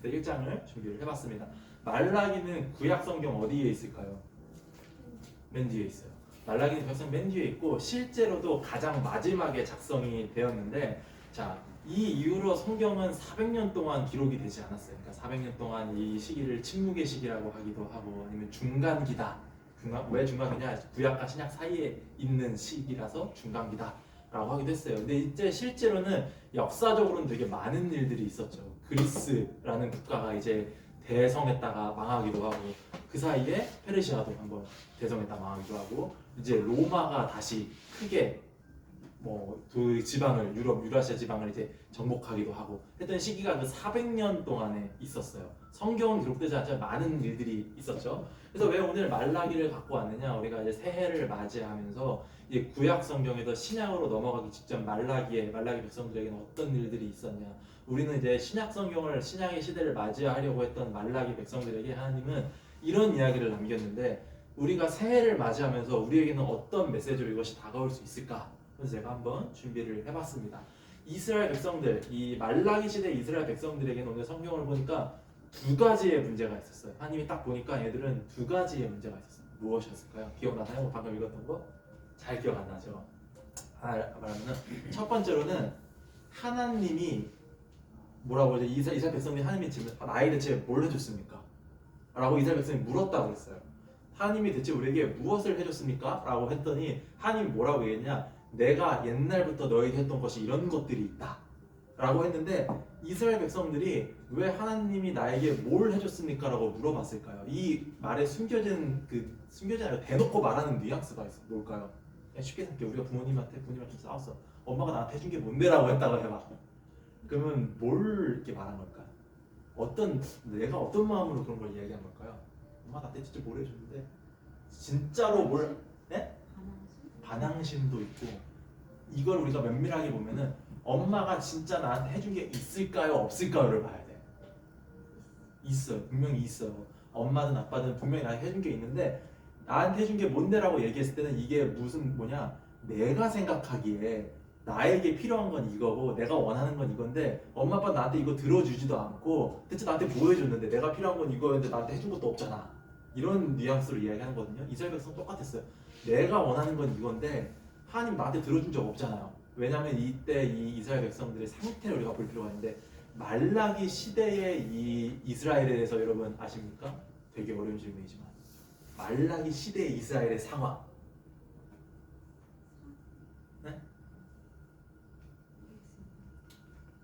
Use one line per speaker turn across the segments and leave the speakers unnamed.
그래서 1장을 준비를 해봤습니다. 말라기는 구약 성경 어디에 있을까요? 맨 뒤에 있어요. 말라기는 구약성 맨 뒤에 있고 실제로도 가장 마지막에 작성이 되었는데, 자, 이 이후로 성경은 400년 동안 기록이 되지 않았어요. 그러니까 400년 동안 이 시기를 침묵의 시기라고 하기도 하고 아니면 중간기다. 왜 중간기냐? 구약과 신약 사이에 있는 시기라서 중간기다 라고 하기도 했어요. 근데 이제 실제로는 역사적으로는 되게 많은 일들이 있었죠. 그리스라는 국가가 이제 대성했다가 망하기도 하고, 그 사이에 페르시아도 한번 대성했다 망하기도 하고, 이제 로마가 다시 크게 그 지방을, 유라시아 지방을 이제 정복하기도 하고 했던 시기가 그 400년 동안에 있었어요. 성경은 기록되지 않지만 많은 일들이 있었죠. 그래서 왜 오늘 말라기를 갖고 왔느냐? 우리가 이제 새해를 맞이하면서 이제 구약 성경에서 신약으로 넘어가기 직전 말라기 백성들에게는 어떤 일들이 있었냐? 우리는 이제 신약 성경을, 신약의 시대를 맞이하려고 했던 말라기 백성들에게 하나님은 이런 이야기를 남겼는데, 우리가 새해를 맞이하면서 우리에게는 어떤 메시지로 이것이 다가올 수 있을까? 그래서 제가 한번 준비를 해봤습니다. 이스라엘 백성들, 이 말라기 시대 이스라엘 백성들에게는 오늘 성경을 보니까 두 가지의 문제가 있었어요. 하나님이 딱 보니까 얘들은 두 가지의 문제가 있었어요. 무엇이었을까요? 기억나나요? 방금 읽었던 거? 잘 기억 안 나죠? 말하면은 첫 번째로는 하나님이 뭐라고 하죠? 이스라엘 백성들이 하나님이 질문, 나에게 대체 뭘 해줬습니까? 라고 이스라엘 백성이 물었다고 했어요. 하나님이 대체 우리에게 무엇을 해줬습니까? 라고 했더니 하나님이 뭐라고 얘기했냐? 내가 옛날부터 너에게 했던 것이 이런 것들이 있다 라고 했는데, 이스라엘 백성들이 왜 하나님이 나에게 뭘 해줬습니까? 라고 물어봤을까요? 이 말에 숨겨진 아니라 대놓고 말하는 뉘앙스가 있어. 뭘까요? 쉽게 생각해. 우리가 부모님한테 싸웠어. 엄마가 나한테 해준 게 뭔데? 라고 했다고 해봐. 그러면 뭘 이렇게 말한 걸까요? 내가 어떤 마음으로 그런 걸 이야기한 걸까요? 엄마 나한테 진짜 뭘 해줬는데 진짜로 뭘, 네? 반항심도 있고, 이걸 우리가 면밀하게 보면은 엄마가 진짜 나한테 해준 게 있을까요? 없을까요를 봐야 돼. 있어요. 분명히 있어요. 엄마든 아빠든 분명히 나한테 해준 게 있는데, 나한테 해준 게 뭔데라고 얘기했을 때는 이게 내가 생각하기에 나에게 필요한 건 이거고 내가 원하는 건 이건데, 엄마 아빠 나한테 이거 들어주지도 않고 대체 나한테 뭐 해줬는데, 내가 필요한 건 이거였는데 나한테 해준 것도 없잖아. 이런 뉘앙스로 이야기하는 거거든요. 이스라엘 백성 똑같았어요. 내가 원하는 건 이건데 하나님 나한테 들어준 적 없잖아요. 왜냐하면 이때 이 이스라엘 백성들의 상태를 우리가 볼 필요가 있는데, 말라기 시대의 이 이스라엘에 대해서 여러분 아십니까? 되게 어려운 질문이지만 말라기 시대의 이스라엘의 상황, 네?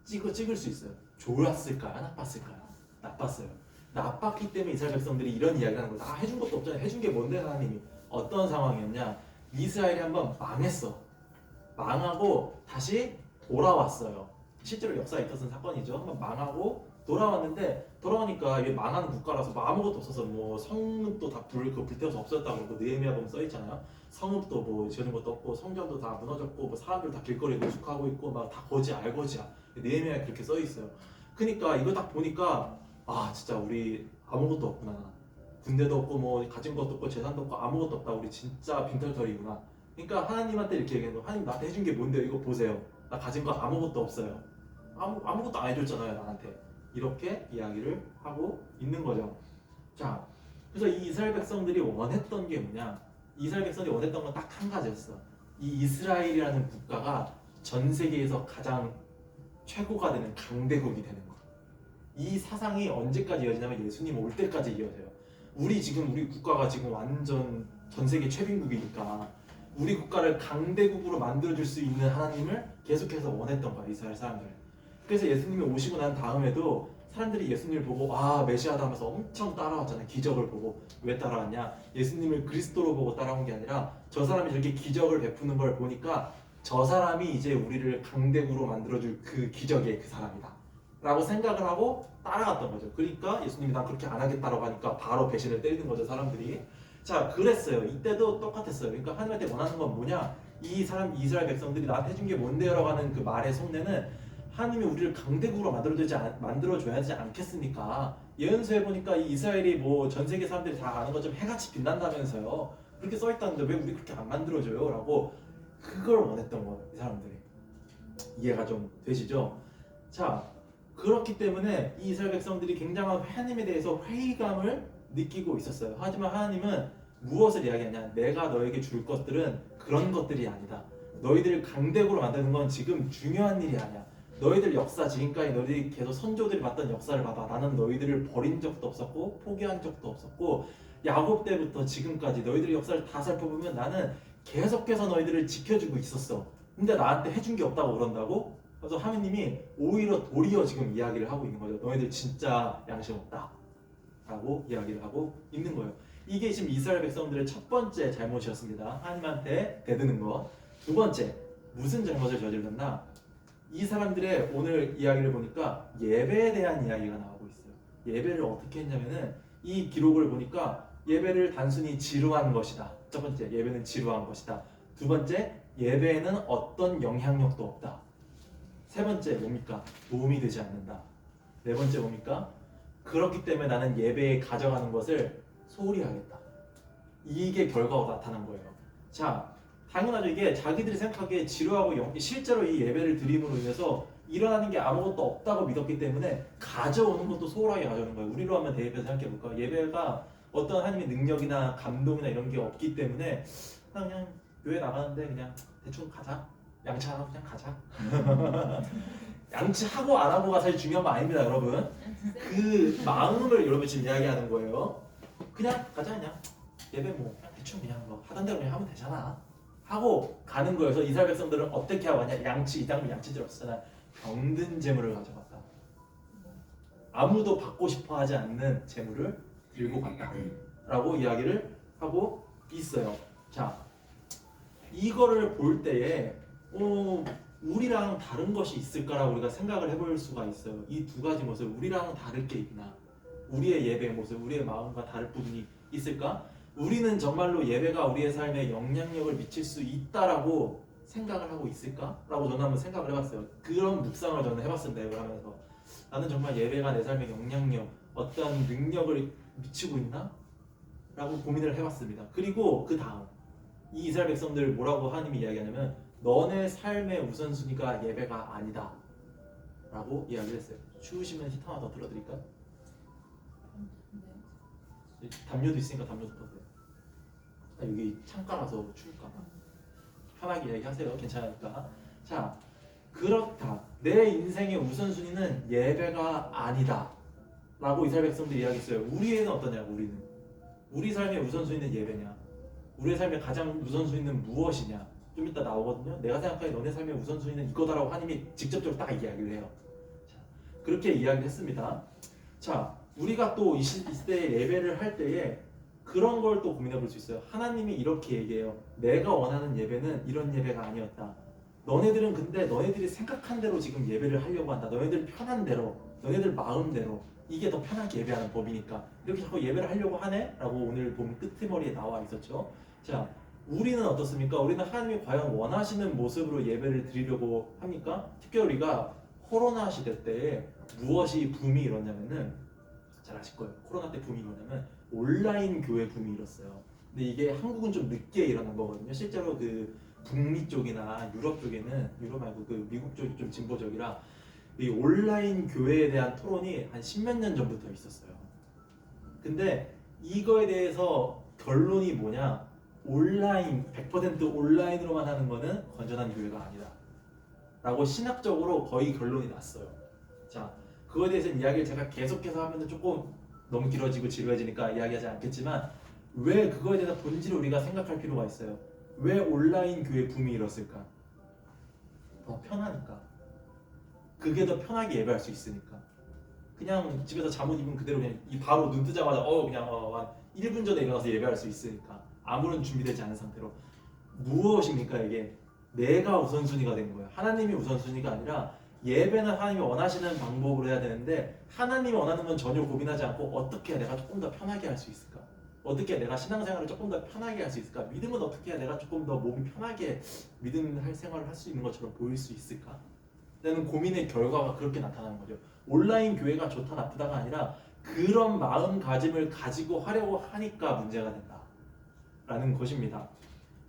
찍을 수 있어요. 좋았을까요? 나빴을까요? 나빴어요. 나빴기 때문에 이스라엘 백성들이 이런 이야기를 하는 거예요. 해준 것도 없잖아요. 해준 게 뭔데 하나님이. 어떤 상황이었냐? 이스라엘이 한번 망했어. 망하고 다시 돌아왔어요. 실제로 역사에 있었던 사건이죠. 한번 망하고 돌아오니까 이게 망한 국가라서 아무것도 없어서 성읍도 다 불태워서 없었다고 그러고, 느헤미야 보면 써 있잖아요. 성읍도 지어진 것도 없고 성전도 다 무너졌고 사람들 다 길거리에 노숙하고 있고 막 다 알거지야. 느헤미야에 그렇게 써 있어요. 그러니까 이거 딱 보니까 진짜 우리 아무것도 없구나. 군대도 없고 가진 것도 없고 재산도 없고 아무것도 없다. 우리 진짜 빈털터리구나. 그러니까 하나님한테 이렇게 얘기해도, 하나님 나한테 해준 게 뭔데요? 이거 보세요. 나 가진 거 아무것도 없어요. 아무것도 안 해줬잖아요 나한테. 이렇게 이야기를 하고 있는 거죠. 자, 그래서 이 이스라엘 백성들이 원했던 게 뭐냐? 이스라엘 백성들이 원했던 건 딱 한 가지였어. 이 이스라엘이라는 국가가 전 세계에서 가장 최고가 되는 강대국이 되는 거. 이 사상이 언제까지 이어지냐면 예수님 올 때까지 이어져요. 우리 국가가 지금 완전 전 세계 최빈국이니까 우리 국가를 강대국으로 만들어줄 수 있는 하나님을 계속해서 원했던 거야, 이스라엘 사람들. 그래서 예수님이 오시고 난 다음에도 사람들이 예수님을 보고 메시아다 하면서 엄청 따라왔잖아요. 기적을 보고. 왜 따라왔냐? 예수님을 그리스도로 보고 따라온 게 아니라 저 사람이 저렇게 기적을 베푸는 걸 보니까 저 사람이 이제 우리를 강대국으로 만들어줄 그 기적의 그 사람이다 라고 생각을 하고 따라갔던 거죠. 그러니까 예수님이 난 그렇게 안 하겠다라고 하니까 바로 배신을 때리는 거죠, 사람들이. 자, 그랬어요. 이때도 똑같았어요. 그러니까 하나님한테 원하는 건 뭐냐? 이스라엘 백성들이 나한테 해준 게 뭔데요? 라고 하는 그 말의 속내는, 하나님이 우리를 강대국으로 만들어줘야 하지 않겠습니까? 예언서에 보니까 이 이스라엘이 전 세계 사람들이 다 아는 것처럼 해같이 빛난다면서요. 그렇게 써있다는데 왜 우리 그렇게 안 만들어줘요? 라고 그걸 원했던 거예요, 이 사람들이. 이해가 좀 되시죠? 자, 그렇기 때문에 이 이스라엘 백성들이 굉장한 하나님에 대해서 회의감을 느끼고 있었어요. 하지만 하나님은 무엇을 이야기하냐? 내가 너에게 줄 것들은 그런 것들이 아니다. 너희들을 강대국으로 만드는 건 지금 중요한 일이 아니야. 너희들 역사 지금까지 너희들이 계속 선조들이 봤던 역사를 봐봐. 나는 너희들을 버린 적도 없었고 포기한 적도 없었고 야곱 때부터 지금까지 너희들의 역사를 다 살펴보면 나는 계속해서 너희들을 지켜주고 있었어. 근데 나한테 해준 게 없다고 그런다고? 그래서 하느님이 오히려 도리어 지금 이야기를 하고 있는 거죠. 너희들 진짜 양심 없다 라고 이야기를 하고 있는 거예요. 이게 지금 이스라엘 백성들의 첫 번째 잘못이었습니다. 하나님한테 대드는 것. 두 번째, 무슨 잘못을 저질렀나? 이 사람들의 오늘 이야기를 보니까 예배에 대한 이야기가 나오고 있어요. 예배를 어떻게 했냐면은 이 기록을 보니까 예배를 단순히 지루한 것이다. 첫 번째, 예배는 지루한 것이다. 두 번째, 예배에는 어떤 영향력도 없다. 세 번째, 뭡니까? 도움이 되지 않는다. 네 번째, 뭡니까? 그렇기 때문에 나는 예배에 가져가는 것을 소홀히 하겠다. 이게 결과가 나타난 거예요. 자, 당연하죠. 이게 자기들이 생각하기에 지루하고 실제로 이 예배를 드림으로 인해서 일어나는 게 아무것도 없다고 믿었기 때문에 가져오는 것도 소홀하게 가져오는 거예요. 우리로 하면 대입해서 생각해볼까? 예배가 어떤 하나님의 능력이나 감동이나 이런 게 없기 때문에 그냥 교회 나가는데 그냥 대충 가자. 양치 안 하고 그냥 가자. 양치하고 안 하고가 사실 중요한 거 아닙니다, 여러분. 그 마음을 여러분 지금 이야기하는 거예요. 그냥 가자, 그냥 예배 뭐 그냥 대충 그냥 뭐 하던 대로 그냥 하면 되잖아 하고 가는 거여서 이스라엘 백성들은 어떻게 하고 가냐? 양치, 이 당시 양치질 없었잖아. 병든 재물을 가져갔다. 아무도 받고 싶어 하지 않는 재물을 들고 갔다 라고 이야기를 하고 있어요. 자, 이거를 볼 때에 우리랑 다른 것이 있을까라고 우리가 생각을 해볼 수가 있어요. 이 두 가지 모습, 우리랑 다를 게 있나? 우리의 예배의 모습, 우리의 마음과 다를 부분이 있을까? 우리는 정말로 예배가 우리의 삶에 영향력을 미칠 수 있다라고 생각을 하고 있을까? 라고 저는 한번 생각을 해봤어요. 그런 묵상을 저는 해봤습니다. 이걸 하면서 나는 정말 예배가 내 삶에 영향력, 어떤 능력을 미치고 있나? 라고 고민을 해봤습니다. 그리고 그 다음 이 이스라엘 백성들 뭐라고 하나님이 이야기하냐면 너네 삶의 우선순위가 예배가 아니다 라고 이야기를 했어요. 추우시면 히터 하나 더 틀어드릴까요? 담요도 있으니까 담요 덮어도 돼요. 여기 창가라서 추울까봐 편하게 이야기하세요. 괜찮으니까. 자, 그렇다. 내 인생의 우선순위는 예배가 아니다 라고 이스라엘 백성들이 이야기했어요. 우리에는 어떠냐고. 우리 삶의 우선순위는 예배냐? 우리의 삶의 가장 우선순위는 무엇이냐? 좀 이따 나오거든요. 내가 생각하기에 너네 삶의 우선순위는 이거다라고 하나님이 직접적으로 딱 이야기를 해요. 자, 그렇게 이야기를 했습니다. 자, 우리가 또 이 시대에 예배를 할 때에 그런 걸 또 고민해 볼 수 있어요. 하나님이 이렇게 얘기해요. 내가 원하는 예배는 이런 예배가 아니었다. 너네들은 근데 너네들이 생각한 대로 지금 예배를 하려고 한다. 너네들 편한 대로, 너네들 마음대로 이게 더 편하게 예배하는 법이니까 이렇게 자꾸 예배를 하려고 하네? 라고 오늘 보면 끝머리에 나와 있었죠. 자, 우리는 어떻습니까? 우리는 하나님이 과연 원하시는 모습으로 예배를 드리려고 합니까? 특별히 우리가 코로나 시대 때에 무엇이 붐이 일었냐면은 잘 아실 거예요. 코로나 때 붐이 일어나면 온라인 교회 붐이 일었어요. 근데 이게 한국은 좀 늦게 일어난 거거든요. 실제로 그 북미 쪽이나 유럽 쪽에는 유럽 말고 그 미국 쪽이 좀 진보적이라 이 온라인 교회에 대한 토론이 한 십몇 년 전부터 있었어요. 근데 이거에 대해서 결론이 뭐냐? 온라인 100% 온라인으로만 하는 거는 건전한 교회가 아니다. 라고 신학적으로 거의 결론이 났어요. 자, 그거에 대해서 이야기를 제가 계속해서 하면 조금 너무 길어지고 지루해지니까 이야기하지 않겠지만 왜 그거에 대해서 본질을 우리가 생각할 필요가 있어요. 왜 온라인 교회 붐이 일었을까? 더 편하니까. 그게 더 편하게 예배할 수 있으니까. 그냥 집에서 잠옷 입으면 그대로 그냥 바로 눈 뜨자마자 그냥 1분 전에 일어나서 예배할 수 있으니까. 아무런 준비되지 않은 상태로. 무엇입니까 이게? 내가 우선순위가 된 거예요. 하나님이 우선순위가 아니라 예배는 하나님이 원하시는 방법으로 해야 되는데 하나님이 원하는 건 전혀 고민하지 않고 어떻게 해야 내가 조금 더 편하게 할 수 있을까? 어떻게 해야 내가 신앙생활을 조금 더 편하게 할 수 있을까? 믿음은 어떻게 해야 내가 조금 더 몸이 편하게 믿음 생활을 할 수 있는 것처럼 보일 수 있을까? 라는 고민의 결과가 그렇게 나타나는 거죠. 온라인 교회가 좋다 나쁘다가 아니라 그런 마음가짐을 가지고 하려고 하니까 문제가 된다 라는 것입니다.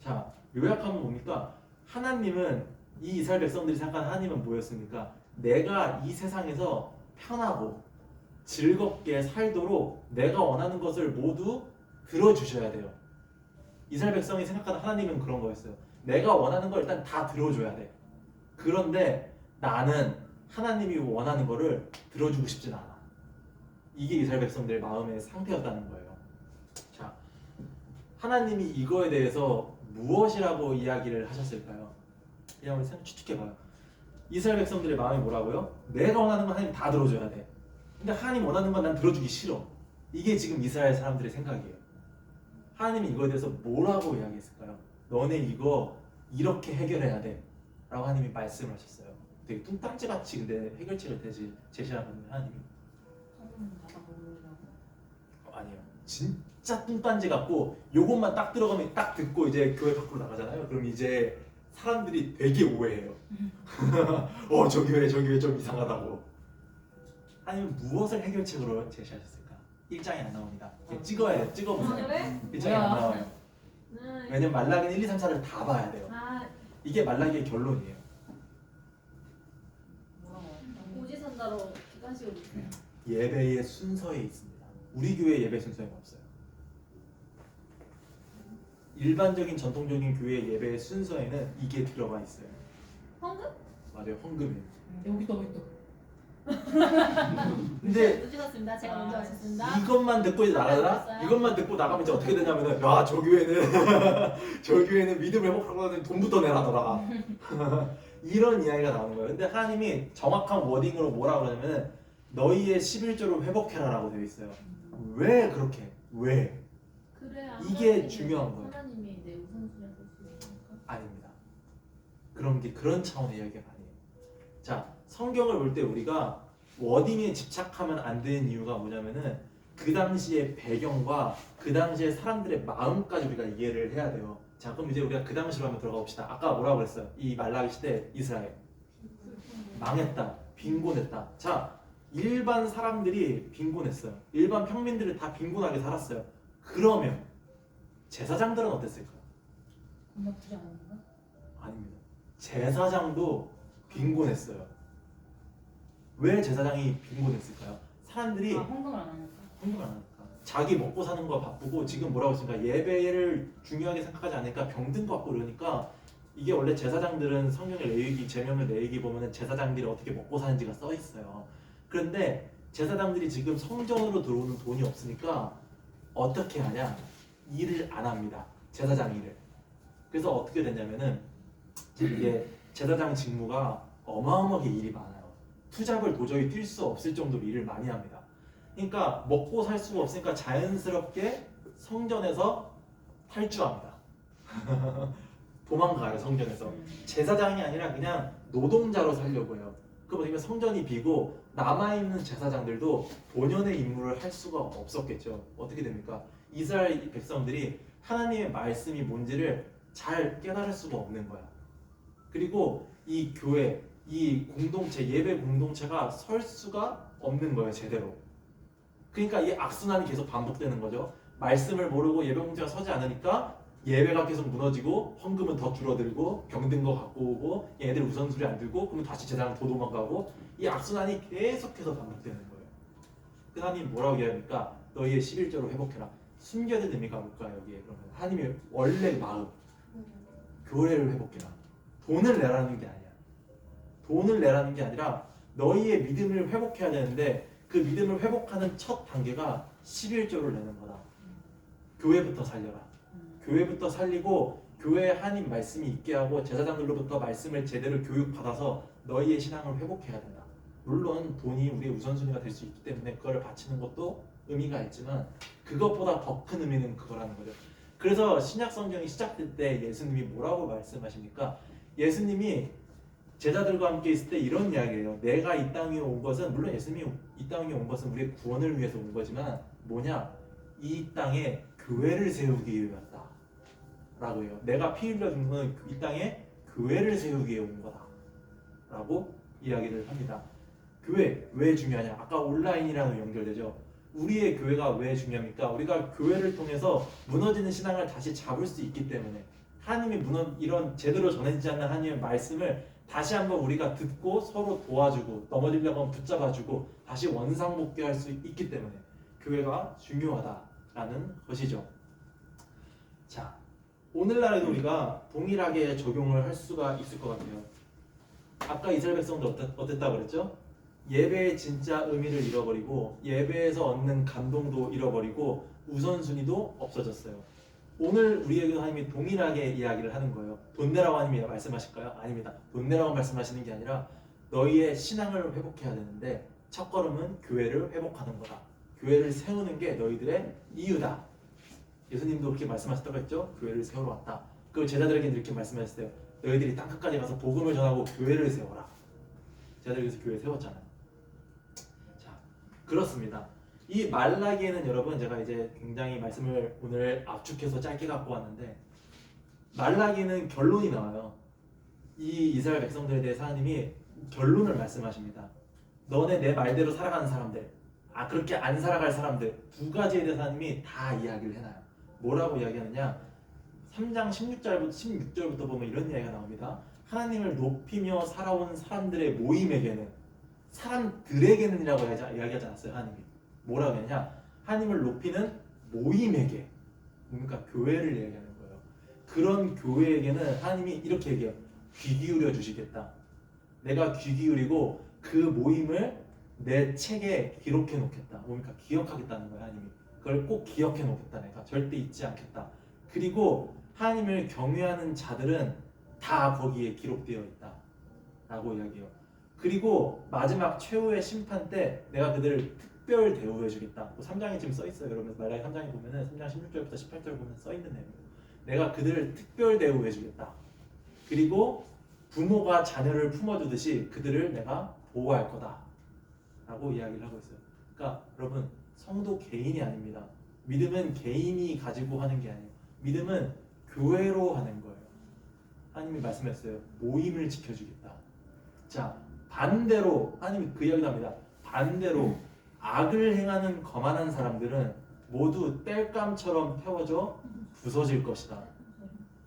자, 요약하면 뭡니까? 하나님은 이 이스라엘 백성들이 생각한 하나님은 뭐였습니까? 내가 이 세상에서 편하고 즐겁게 살도록 내가 원하는 것을 모두 들어주셔야 돼요. 이스라엘 백성이 생각하는 하나님은 그런 거였어요. 내가 원하는 걸 일단 다 들어줘야 돼. 그런데 나는 하나님이 원하는 거를 들어주고 싶진 않아. 이게 이스라엘 백성들의 마음의 상태였다는 거예요. 자, 하나님이 이거에 대해서 무엇이라고 이야기를 하셨을까요? 그냥 우리 추측해봐요. 이스라엘 백성들의 마음이 뭐라고요? 내가 원하는 건 하나님 다 들어줘야 돼. 근데 하나님 원하는 건 난 들어주기 싫어. 이게 지금 이스라엘 사람들의 생각이에요. 하나님이 이거에 대해서 뭐라고 이야기했을까요? 너네 이거 이렇게 해결해야 돼 라고 하나님이 말씀을 하셨어요. 되게 뚱딴지같이 근데 해결책을 제시하는 하나님이 아니에요. 진짜 뚱딴지 같고 요것만 딱 들어가면 딱 듣고 이제 교회 밖으로 나가잖아요. 그럼 이제 사람들이 되게 오해해요. 저 교회 좀 이상하다고. 아니면 무엇을 해결책으로 제시하셨을까? 1장에 안 나옵니다. 찍어야 돼요. 찍어보세요. 1장에 안 나와요. 왜냐면 말라기는 1, 2, 3, 4를 다 봐야 돼요. 이게 말라기의 결론이에요.
오지선다로 기관식으로 있어요.
예배의 순서에 있습니다. 우리 교회 예배 순서에는 없어요. 일반적인 전통적인 교회 예배의 순서에는 이게 들어가 있어요.
헌금?
맞아요, 헌금이에요.
여기도
근데
늦었습니다. 제가 먼저 하셨습니다.
이것만 듣고 이제 나가잖아? 이것만 듣고 나가면 이제 어떻게 되냐면은 야, 저 교회는 저 교회는 믿음을 회복하고 하는 돈부터 내라더라. 이런 이야기가 나오는 거예요. 근데 하나님이 정확한 워딩으로 뭐라고 하냐면은 너희의 11조를 회복해라라고 되어 있어요. 왜 그렇게? 왜?
그래야
이게 중요한 거예요.
하나님이 내 우선순위가 될 수 있으니까.
아닙니다. 그런 차원의 이야기가 아니에요. 자, 성경을 볼 때 우리가 워딩에 집착하면 안 되는 이유가 뭐냐면은 그 당시의 배경과 그 당시의 사람들의 마음까지 우리가 이해를 해야 돼요. 자, 그럼 이제 우리가 그 당시로 한번 들어가 봅시다. 아까 뭐라고 그랬어요? 이 말라기 시대 이스라엘 망했다, 빈곤했다. 자, 일반 사람들이 빈곤했어요. 일반 평민들은 다 빈곤하게 살았어요. 그러면 제사장들은 어땠을까요?
나쁘지 않은가?
아닙니다. 제사장도 빈곤했어요. 왜 제사장이 빈곤했을까요? 사람들이
헌금을 안 하니까.
헌금을 안 하니까. 자기 먹고 사는 거 바쁘고 지금 뭐라고 했습니까? 예배를 중요하게 생각하지 않으니까 병든 것 같고 이러니까 이게 원래 제사장들은 성경의 레위기, 제명의 레위기 보면은 제사장들이 어떻게 먹고 사는지가 써 있어요. 그런데 제사장들이 지금 성전으로 들어오는 돈이 없으니까 어떻게 하냐? 일을 안 합니다. 제사장 일을. 그래서 어떻게 되냐면은 이게 제사장 직무가 어마어마하게 일이 많아요. 투잡을 도저히 뛸 수 없을 정도로 일을 많이 합니다. 그러니까 먹고 살 수가 없으니까 자연스럽게 성전에서 탈주합니다. 도망가요, 성전에서. 제사장이 아니라 그냥 노동자로 살려고 해요. 그러면 성전이 비고 남아있는 제사장들도 본연의 임무를 할 수가 없었겠죠. 어떻게 됩니까? 이스라엘 백성들이 하나님의 말씀이 뭔지를 잘 깨달을 수가 없는 거야. 그리고 이 교회, 이 공동체, 예배 공동체가 설 수가 없는 거예요, 제대로. 그러니까 이 악순환이 계속 반복되는 거죠. 말씀을 모르고 예배 공동체가 서지 않으니까 예배가 계속 무너지고 헌금은 더 줄어들고 병든 거 갖고 오고 얘네들 우선순위 안 들고 그러면 다시 제사장 더 도망가고 이 악순환이 계속해서 반복되는 거예요. 그 하나님 뭐라고 얘기합니까? 너희의 11조로 회복해라. 숨겨야 됩니까? 뭘까 여기에? 그러면 하나님의 원래 마음, 교회를 회복해라. 돈을 내라는 게 아니야. 돈을 내라는 게 아니라 너희의 믿음을 회복해야 되는데 그 믿음을 회복하는 첫 단계가 11조를 내는 거다. 교회부터 살려라. 교회부터 살리고 교회에 하나님 말씀이 있게 하고 제사장들로부터 말씀을 제대로 교육받아서 너희의 신앙을 회복해야 된다. 물론 돈이 우리의 우선순위가 될 수 있기 때문에 그거를 바치는 것도 의미가 있지만 그것보다 더 큰 의미는 그거라는 거죠. 그래서 신약 성경이 시작될 때 예수님이 뭐라고 말씀하십니까? 예수님이 제자들과 함께 있을 때 이런 이야기예요. 내가 이 땅에 온 것은, 물론 예수님이 이 땅에 온 것은 우리의 구원을 위해서 온 거지만 뭐냐? 이 땅에 교회를 세우기 위해 왔다 라고 해요. 내가 피 흘려 준 것은 이 땅에 교회를 세우기 위해 온 거다 라고 이야기를 합니다. 교회 왜 중요하냐? 아까 온라인이랑 연결되죠. 우리의 교회가 왜 중요합니까? 우리가 교회를 통해서 무너지는 신앙을 다시 잡을 수 있기 때문에 하나님이 이런 제대로 전해지지 않는 하나님의 말씀을 다시 한번 우리가 듣고 서로 도와주고 넘어지려고 하면 붙잡아주고 다시 원상복귀할 수 있기 때문에 교회가 중요하다라는 것이죠. 자, 오늘날에도 우리가 동일하게 적용을 할 수가 있을 것 같아요. 아까 이스라엘 백성들 어땠다고 그랬죠? 예배의 진짜 의미를 잃어버리고 예배에서 얻는 감동도 잃어버리고 우선순위도 없어졌어요. 오늘 우리에게도 하나님이 동일하게 이야기를 하는 거예요. 돈 내라고 하나님이 말씀하실까요? 아닙니다. 돈 내라고 말씀하시는 게 아니라 너희의 신앙을 회복해야 되는데 첫 걸음은 교회를 회복하는 거다. 교회를 세우는 게 너희들의 이유다. 예수님도 그렇게 말씀하셨다고 했죠? 교회를 세우러 왔다. 그걸 제자들에게 이렇게 말씀하셨어요. 너희들이 땅끝까지 가서 복음을 전하고 교회를 세워라. 제자들에게서 교회 세웠잖아요. 자, 그렇습니다. 이 말라기에는 여러분 제가 이제 굉장히 말씀을 오늘 압축해서 짧게 갖고 왔는데 말라기는 결론이 나와요. 이 이스라엘 백성들에 대해 하나님이 결론을 말씀하십니다. 너네 내 말대로 살아가는 사람들, 그렇게 안 살아갈 사람들 두 가지에 대해서 하나님이 다 이야기를 해놔요. 뭐라고 이야기하느냐? 3장 16절부터 보면 이런 이야기가 나옵니다. 하나님을 높이며 살아온 사람들의 모임에게는 사람들에게는이라고 이야기하지 않았어요. 하나님이 뭐라고 하냐? 하나님을 높이는 모임에게, 뭡니까? 교회를 이야기하는 거예요. 그런 교회에게는 하나님이 이렇게 얘기해요. 귀 기울여 주시겠다. 내가 귀 기울이고 그 모임을 내 책에 기록해 놓겠다. 뭡니까? 기억하겠다는 거예요. 하나님이 그걸 꼭 기억해 놓겠다. 내가 절대 잊지 않겠다. 그리고 하나님을 경외하는 자들은 다 거기에 기록되어 있다 라고 이야기해요. 그리고 마지막 최후의 심판 때 내가 그들을 특별 대우해 주겠다. 3장에 지금 써 있어요. 여러분 말라기 3장에 보면은 3장 16절부터 18절 보면 써 있는 내용이에요. 내가 그들을 특별 대우해 주겠다. 그리고 부모가 자녀를 품어주듯이 그들을 내가 보호할 거다 라고 이야기를 하고 있어요. 그러니까 여러분 성도 개인이 아닙니다. 믿음은 개인이 가지고 하는 게 아니에요. 믿음은 교회로 하는 거예요. 하나님이 말씀했어요. 모임을 지켜주겠다. 자, 반대로 하나님이 그 이야기를 합니다. 반대로 악을 행하는 거만한 사람들은 모두 땔감처럼 태워져 부서질 것이다.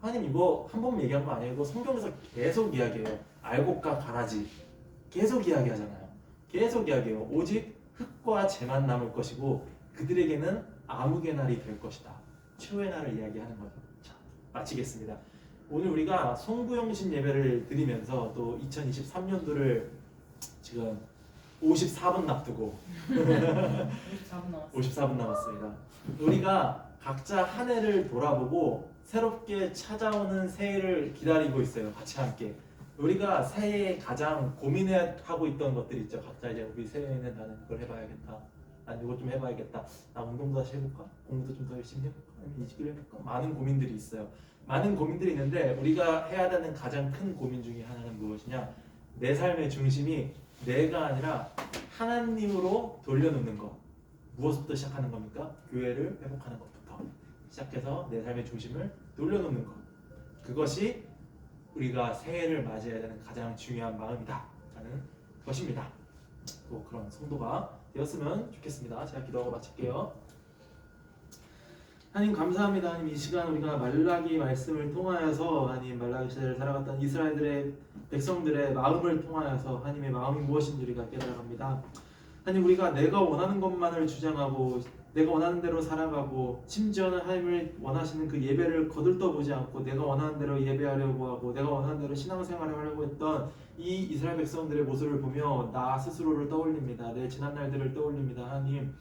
하나님 이거 한 번 얘기한 거 아니에요. 이거 성경에서 계속 이야기해요. 알곡과 가라지 계속 이야기하잖아요. 계속 이야기해요. 오직 흙과 재만 남을 것이고 그들에게는 암흑의 날이 될 것이다. 최후의 날을 이야기하는 거죠. 자, 마치겠습니다. 오늘 우리가 송구영신 예배를 드리면서 또 2023년도를 지금 54분 납두고 54분 남았습니다. 우리가 각자 한 해를 돌아보고 새롭게 찾아오는 새해를 기다리고 있어요. 같이 함께. 우리가 새해에 가장 고민하고 있던 것들이 있죠. 각자 이제 우리 새해에는 나는 그걸 해봐야겠다. 난 이것 좀 해봐야겠다. 나 운동도 다시 해볼까? 공부도 좀 더 열심히 해볼까? 아니면 이직을 해볼까? 많은 고민들이 있어요. 많은 고민들이 있는데 우리가 해야 되는 가장 큰 고민 중에 하나는 무엇이냐? 내 삶의 중심이 내가 아니라 하나님으로 돌려놓는 것. 무엇부터 시작하는 겁니까? 교회를 회복하는 것부터 시작해서 내 삶의 중심을 돌려놓는 것. 그것이 우리가 새해를 맞이해야 되는 가장 중요한 마음이다 라는 것입니다. 또 그런 성도가 되었으면 좋겠습니다. 제가 기도하고 마칠게요. 하나님 감사합니다. 하나님 이 시간 우리가 말라기 말씀을 통하여서 하나님 말라기 시대를 살아갔던 이스라엘들의 백성들의 마음을 통하여서 하나님의 마음이 무엇인지 우리가 깨달아갑니다. 하나님 우리가 내가 원하는 것만을 주장하고 내가 원하는 대로 살아가고 심지어는 하나님을 원하시는 그 예배를 거들떠보지 않고 내가 원하는 대로 예배하려고 하고 내가 원하는 대로 신앙생활을 하려고 했던 이 이스라엘 백성들의 모습을 보며 나 스스로를 떠올립니다. 내 지난 날들을 떠올립니다. 하나님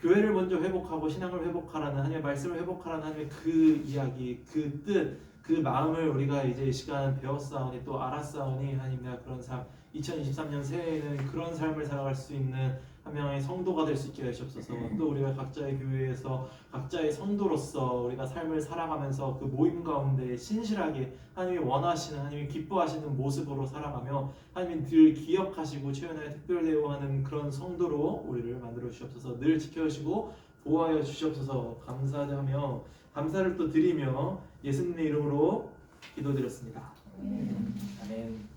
교회를 먼저 회복하고 신앙을 회복하라는 하나님의 말씀을 회복하라는 하나님의 그 이야기, 그 뜻, 그 마음을 우리가 이제 이 시간 배웠사오니 또 알았사오니 하나님 내가 그런 삶 2023년 새해에는 그런 삶을 살아갈 수 있는 한 명의 성도가 될 수 있게 하시옵소서. 또 우리가 각자의 교회에서 각자의 성도로서 우리가 삶을 살아가면서 그 모임 가운데 신실하게 하나님이 원하시는 하나님이 기뻐하시는 모습으로 살아가며 하나님이 늘 기억하시고 최연의 특별 대우하는 그런 성도로 우리를 만들어 주시옵소서. 늘 지켜주시고 보호하여 주시옵소서. 감사하며 감사를 또 드리며 예수님의 이름으로 기도드렸습니다. 아멘.